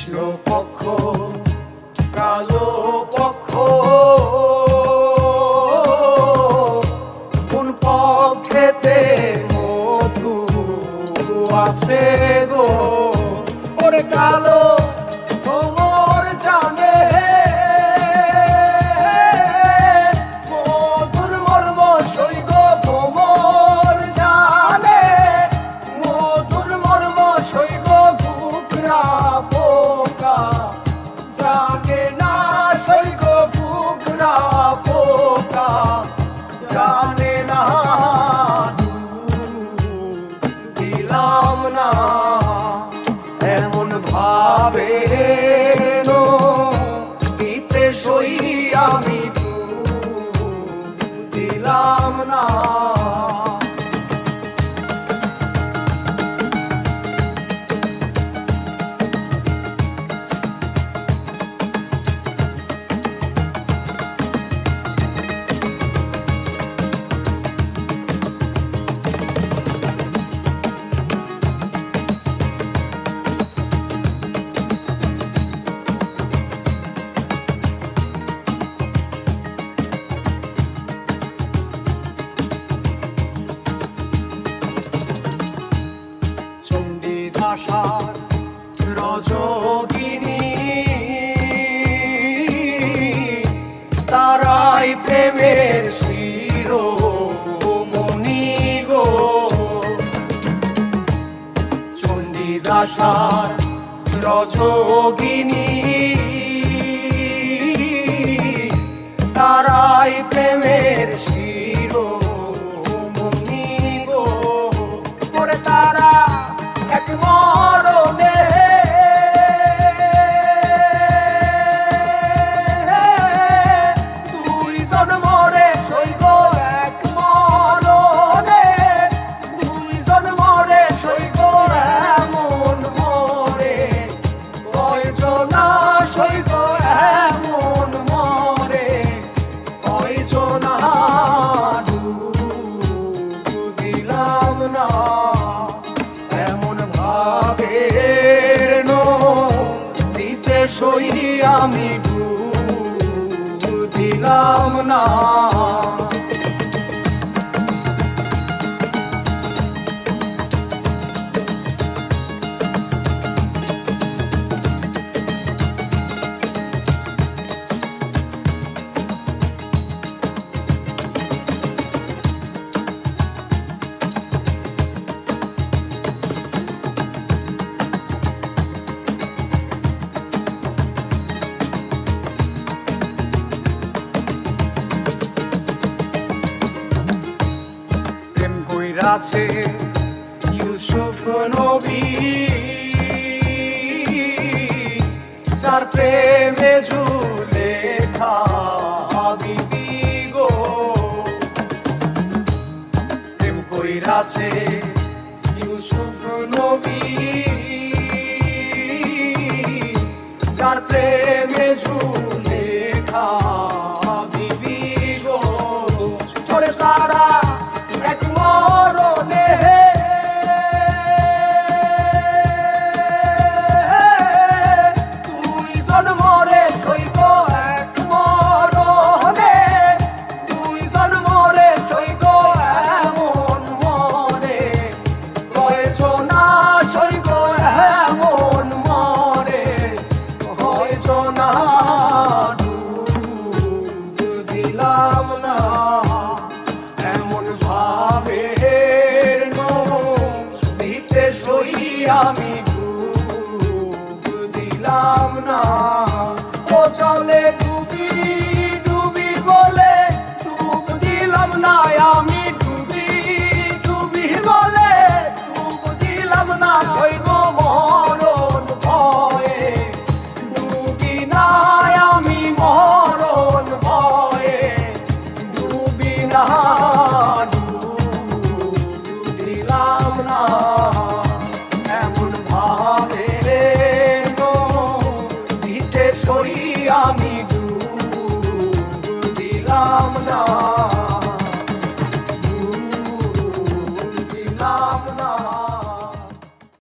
কৃষ্ণ পক্ষ কালো পক্ষ কোন পক্ষেতে মধু আছে গো ওরে কালো ভ্রমর জানে মধুর মর্ম সৈগ ভ্রমর জানে মধুর মর্ম সৈগ ঘুঘরা পোকা জানে না সৈগ ঘুঘরা পোকা জানে না দিলাম না এমন ভাবে দিতে সই আমি দিলাম না চণ্ডীদাসার রজোগিনী তারাই প্রেমের শিরোমণি গো চণ্ডীদাসার রজোগিনী তারাই প্রেমের শিরোমণি গো ওরে তারা এক মরণে দুইজন মরে সইগ এক মরণে দুইজন মরে সইগ এমন মরে কয়জনা সইগ এমন মরে কয়জনা দিলাম না দিতে সই আমি দিলাম না আছে ইউসুফ নবী যার প্রেমে জুলেখা বিবি গো প্রেম কইরাছে ইউসুফ নবী যার প্রেমে জুলেখা বিবি গো ওরে তারা এক মরণে দুইজন মরে সইগ এক মরণে দুইজন মরে সইগ এমন মরে কয়জনা সইগ এমন মরে কয়জনা দিলাম না দিতে সই আমি দিলাম না ও চলে